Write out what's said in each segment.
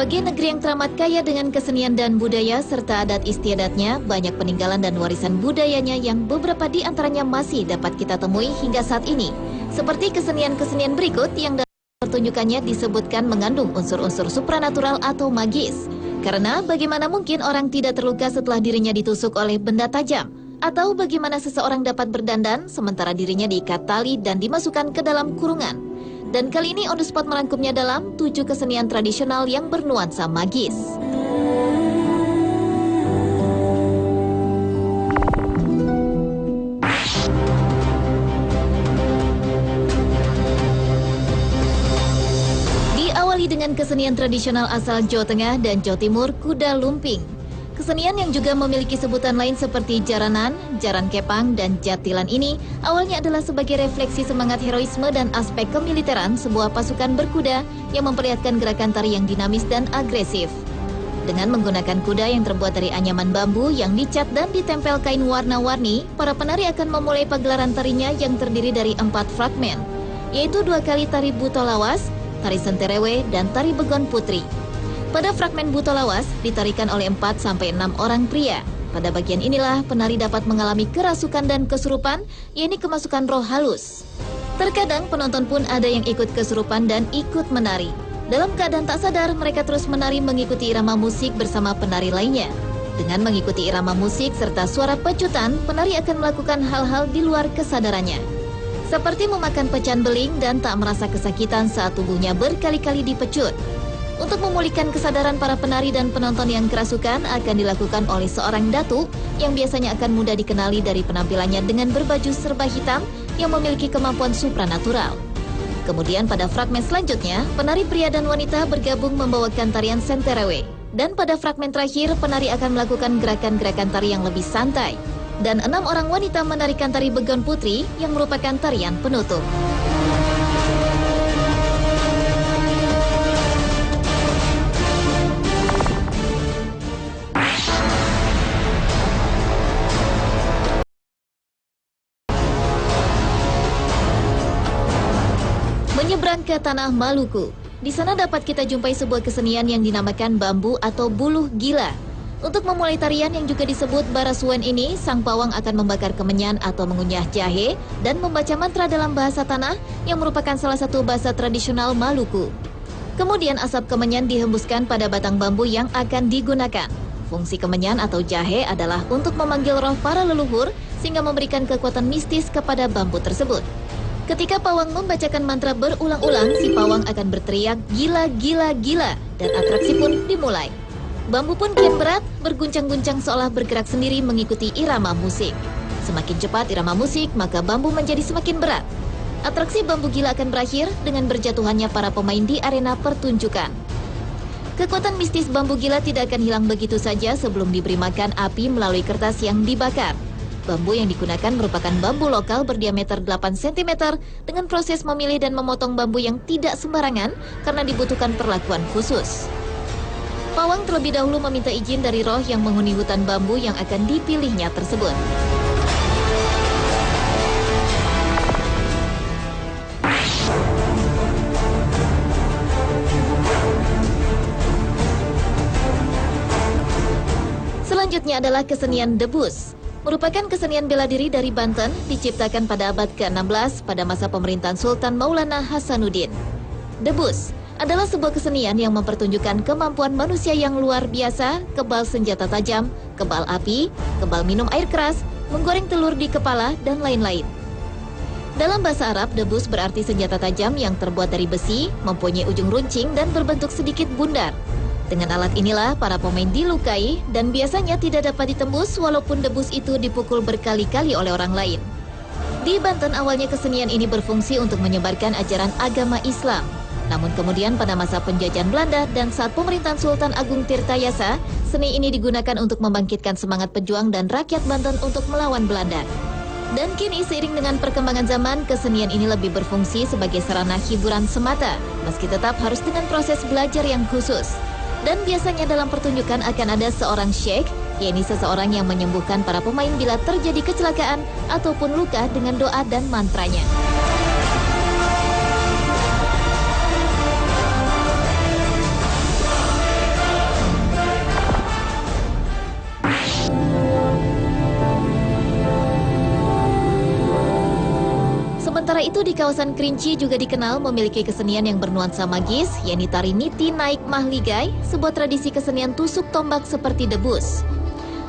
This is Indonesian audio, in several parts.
Sebagai negeri yang teramat kaya dengan kesenian dan budaya serta adat istiadatnya, banyak peninggalan dan warisan budayanya yang beberapa di antaranya masih dapat kita temui hingga saat ini. Seperti kesenian-kesenian berikut yang dalam pertunjukannya disebutkan mengandung unsur-unsur supranatural atau magis. Karena bagaimana mungkin orang tidak terluka setelah dirinya ditusuk oleh benda tajam? Atau bagaimana seseorang dapat berdandan sementara dirinya diikat tali dan dimasukkan ke dalam kurungan? Dan kali ini On The Spot merangkumnya dalam 7 kesenian tradisional yang bernuansa magis. Diawali dengan kesenian tradisional asal Jawa Tengah dan Jawa Timur, kuda lumping. Kesenian yang juga memiliki sebutan lain seperti jaranan, jaran kepang, dan jatilan ini awalnya adalah sebagai refleksi semangat heroisme dan aspek kemiliteran sebuah pasukan berkuda yang memperlihatkan gerakan tari yang dinamis dan agresif. Dengan menggunakan kuda yang terbuat dari anyaman bambu yang dicat dan ditempel kain warna-warni, para penari akan memulai pagelaran tarinya yang terdiri dari 4 fragmen, yaitu 2 kali tari buto lawas, tari senterewe, dan tari begon putri. Pada fragmen buto lawas ditarikan oleh 4-6 orang pria. Pada bagian inilah penari dapat mengalami kerasukan dan kesurupan, yaitu kemasukan roh halus. Terkadang penonton pun ada yang ikut kesurupan dan ikut menari. Dalam keadaan tak sadar, mereka terus menari mengikuti irama musik bersama penari lainnya. Dengan mengikuti irama musik serta suara pecutan, penari akan melakukan hal-hal di luar kesadarannya. Seperti memakan pecahan beling dan tak merasa kesakitan saat tubuhnya berkali-kali dipecut. Untuk memulihkan kesadaran para penari dan penonton yang kerasukan akan dilakukan oleh seorang datuk yang biasanya akan mudah dikenali dari penampilannya dengan berbaju serba hitam yang memiliki kemampuan supranatural. Kemudian pada fragmen selanjutnya, penari pria dan wanita bergabung membawakan tarian senterewe. Dan pada fragmen terakhir, penari akan melakukan gerakan-gerakan tari yang lebih santai. Dan 6 orang wanita menarikan tari begon putri yang merupakan tarian penutup. Menyeberang ke tanah Maluku. Di sana dapat kita jumpai sebuah kesenian yang dinamakan bambu atau buluh gila. Untuk memulai tarian yang juga disebut barasuan ini, sang pawang akan membakar kemenyan atau mengunyah jahe dan membaca mantra dalam bahasa tanah yang merupakan salah satu bahasa tradisional Maluku. Kemudian asap kemenyan dihembuskan pada batang bambu yang akan digunakan. Fungsi kemenyan atau jahe adalah untuk memanggil roh para leluhur sehingga memberikan kekuatan mistis kepada bambu tersebut. Ketika pawang membacakan mantra berulang-ulang, si pawang akan berteriak gila, gila, gila, dan atraksi pun dimulai. Bambu pun kian berat, berguncang-guncang seolah bergerak sendiri mengikuti irama musik. Semakin cepat irama musik, maka bambu menjadi semakin berat. Atraksi bambu gila akan berakhir dengan berjatuhannya para pemain di arena pertunjukan. Kekuatan mistis bambu gila tidak akan hilang begitu saja sebelum diberi makan api melalui kertas yang dibakar. Bambu yang digunakan merupakan bambu lokal berdiameter 8 cm dengan proses memilih dan memotong bambu yang tidak sembarangan karena dibutuhkan perlakuan khusus. Pawang terlebih dahulu meminta izin dari roh yang menghuni hutan bambu yang akan dipilihnya tersebut. Selanjutnya adalah kesenian debus. Merupakan kesenian bela diri dari Banten, diciptakan pada abad ke-16 pada masa pemerintahan Sultan Maulana Hasanuddin. Debus adalah sebuah kesenian yang mempertunjukkan kemampuan manusia yang luar biasa, kebal senjata tajam, kebal api, kebal minum air keras, menggoreng telur di kepala, dan lain-lain. Dalam bahasa Arab, debus berarti senjata tajam yang terbuat dari besi, mempunyai ujung runcing dan berbentuk sedikit bundar. Dengan alat inilah para pemain dilukai dan biasanya tidak dapat ditembus walaupun debus itu dipukul berkali-kali oleh orang lain. Di Banten awalnya kesenian ini berfungsi untuk menyebarkan ajaran agama Islam. Namun kemudian pada masa penjajahan Belanda dan saat pemerintahan Sultan Agung Tirtayasa, seni ini digunakan untuk membangkitkan semangat pejuang dan rakyat Banten untuk melawan Belanda. Dan kini seiring dengan perkembangan zaman, kesenian ini lebih berfungsi sebagai sarana hiburan semata, meski tetap harus dengan proses belajar yang khusus. Dan biasanya dalam pertunjukan akan ada seorang syekh, yaitu seseorang yang menyembuhkan para pemain bila terjadi kecelakaan ataupun luka dengan doa dan mantranya. Sementara itu di kawasan Kerinci juga dikenal memiliki kesenian yang bernuansa magis, yakni tari Niti Naik Mahligai, sebuah tradisi kesenian tusuk tombak seperti debus.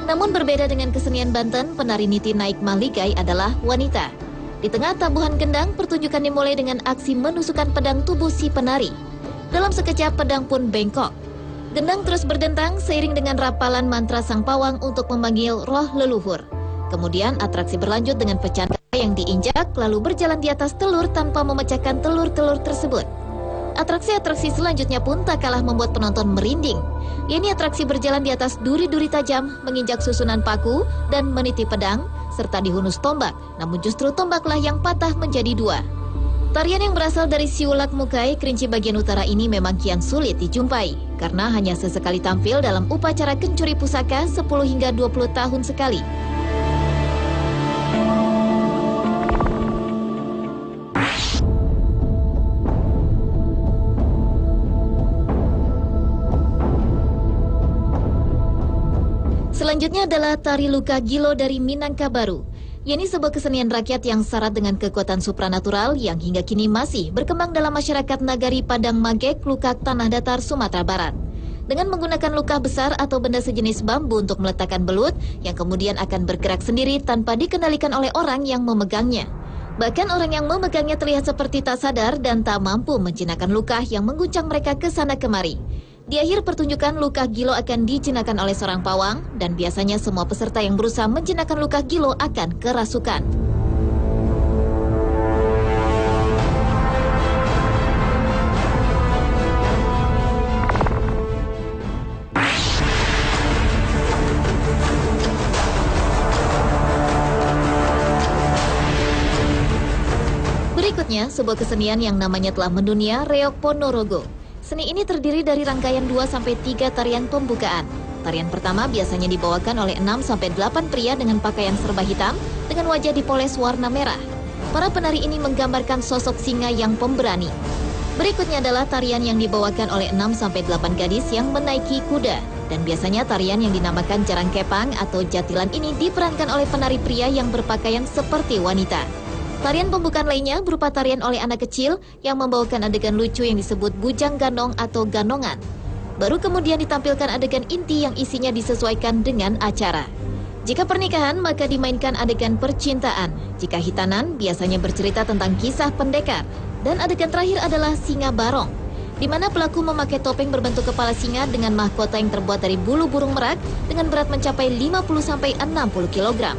Namun berbeda dengan kesenian Banten, penari Niti Naik Mahligai adalah wanita. Di tengah tabuhan gendang, pertunjukan dimulai dengan aksi menusukkan pedang tubuh si penari. Dalam sekejap pedang pun bengkok. Gendang terus berdentang seiring dengan rapalan mantra sang pawang untuk memanggil roh leluhur. Kemudian atraksi berlanjut dengan pecahan yang diinjak lalu berjalan di atas telur tanpa memecahkan telur-telur tersebut. Atraksi-atraksi selanjutnya pun tak kalah membuat penonton merinding. Ini atraksi berjalan di atas duri-duri tajam, menginjak susunan paku dan meniti pedang, serta dihunus tombak. Namun justru tombaklah yang patah menjadi dua. Tarian yang berasal dari Siulak Mukai, Kerinci bagian utara ini memang kian sulit dijumpai, karena hanya sesekali tampil dalam upacara kencuri pusaka 10 hingga 20 tahun sekali. Selanjutnya adalah tari Luka Gilo dari Minangkabau. Ini sebuah kesenian rakyat yang syarat dengan kekuatan supranatural yang hingga kini masih berkembang dalam masyarakat Nagari Padang Magek, Lukak, Tanah Datar, Sumatera Barat. Dengan menggunakan lukah besar atau benda sejenis bambu untuk meletakkan belut yang kemudian akan bergerak sendiri tanpa dikendalikan oleh orang yang memegangnya. Bahkan orang yang memegangnya terlihat seperti tak sadar dan tak mampu menjinakkan lukah yang mengguncang mereka ke sana kemari. Di akhir pertunjukan, lukah gilo akan dijinakan oleh seorang pawang dan biasanya semua peserta yang berusaha menjinakkan lukah gilo akan kerasukan. Berikutnya, sebuah kesenian yang namanya telah mendunia, Reok Ponorogo. Seni ini terdiri dari rangkaian 2-3 tarian pembukaan. Tarian pertama biasanya dibawakan oleh 6-8 pria dengan pakaian serba hitam dengan wajah dipoles warna merah. Para penari ini menggambarkan sosok singa yang pemberani. Berikutnya adalah tarian yang dibawakan oleh 6-8 gadis yang menaiki kuda. Dan biasanya tarian yang dinamakan Jarang Kepang atau Jatilan ini diperankan oleh penari pria yang berpakaian seperti wanita. Tarian pembukaan lainnya berupa tarian oleh anak kecil yang membawakan adegan lucu yang disebut bujang ganong atau ganongan. Baru kemudian ditampilkan adegan inti yang isinya disesuaikan dengan acara. Jika pernikahan, maka dimainkan adegan percintaan. Jika hitanan, biasanya bercerita tentang kisah pendekar. Dan adegan terakhir adalah singa barong, di mana pelaku memakai topeng berbentuk kepala singa dengan mahkota yang terbuat dari bulu burung merak dengan berat mencapai 50-60 kg.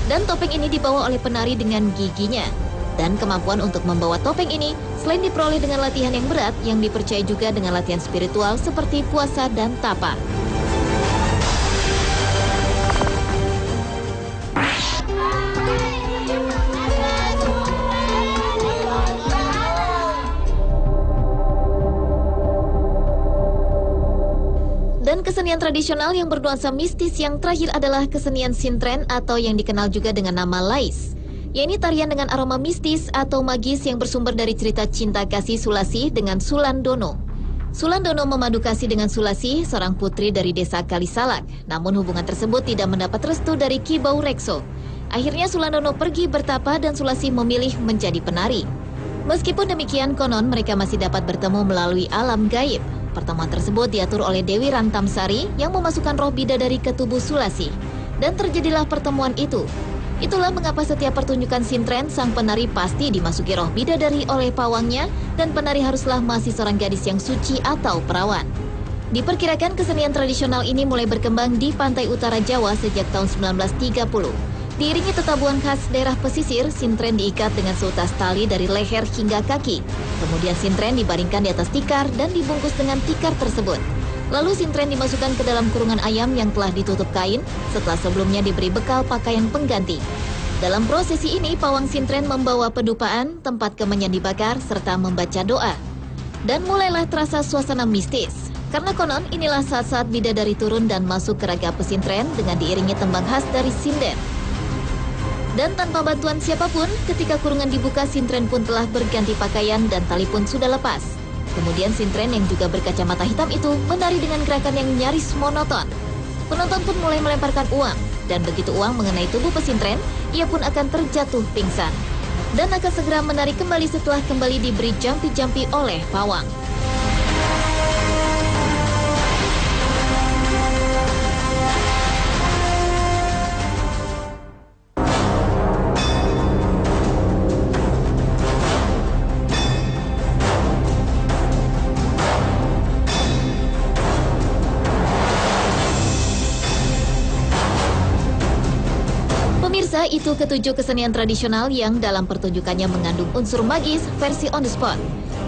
Dan topeng ini dibawa oleh penari dengan giginya. Dan kemampuan untuk membawa topeng ini selain diperoleh dengan latihan yang berat, yang dipercaya juga dengan latihan spiritual seperti puasa dan tapa. Dan kesenian tradisional yang bernuansa mistis yang terakhir adalah kesenian sintren atau yang dikenal juga dengan nama lais. Yaitu tarian dengan aroma mistis atau magis yang bersumber dari cerita cinta kasih Sulasi dengan Sulandono. Sulandono memadu kasih dengan Sulasi, seorang putri dari desa Kalisalak. Namun hubungan tersebut tidak mendapat restu dari Ki Bau Rekso. Akhirnya Sulandono pergi bertapa dan Sulasi memilih menjadi penari. Meskipun demikian, konon mereka masih dapat bertemu melalui alam gaib. Pertemuan tersebut diatur oleh Dewi Rantamsari yang memasukkan roh bidadari ke tubuh Sulasi. Dan terjadilah pertemuan itu. Itulah mengapa setiap pertunjukan sintren, sang penari pasti dimasuki roh bidadari oleh pawangnya dan penari haruslah masih seorang gadis yang suci atau perawan. Diperkirakan kesenian tradisional ini mulai berkembang di pantai utara Jawa sejak tahun 1930. Diiringi tetabuhan khas daerah pesisir, sintren diikat dengan seutas tali dari leher hingga kaki. Kemudian sintren dibaringkan di atas tikar dan dibungkus dengan tikar tersebut. Lalu sintren dimasukkan ke dalam kurungan ayam yang telah ditutup kain setelah sebelumnya diberi bekal pakaian pengganti. Dalam prosesi ini, pawang sintren membawa pedupaan, tempat kemenyan dibakar, serta membaca doa. Dan mulailah terasa suasana mistis. Karena konon inilah saat-saat bidadari turun dan masuk ke raga pesintren dengan diiringi tembang khas dari sinden. Dan tanpa bantuan siapapun, ketika kurungan dibuka, sintren pun telah berganti pakaian dan tali pun sudah lepas. Kemudian sintren yang juga berkacamata hitam itu menari dengan gerakan yang nyaris monoton. Penonton pun mulai melemparkan uang, dan begitu uang mengenai tubuh pesintren, ia pun akan terjatuh pingsan. dan akan segera menarik kembali setelah kembali diberi jampi-jampi oleh pawang. Pemirsa, itu ketujuh kesenian tradisional yang dalam pertunjukannya mengandung unsur magis versi on the spot.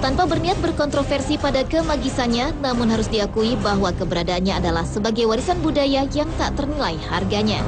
Tanpa berniat berkontroversi pada kemagisannya, namun harus diakui bahwa keberadaannya adalah sebagai warisan budaya yang tak ternilai harganya.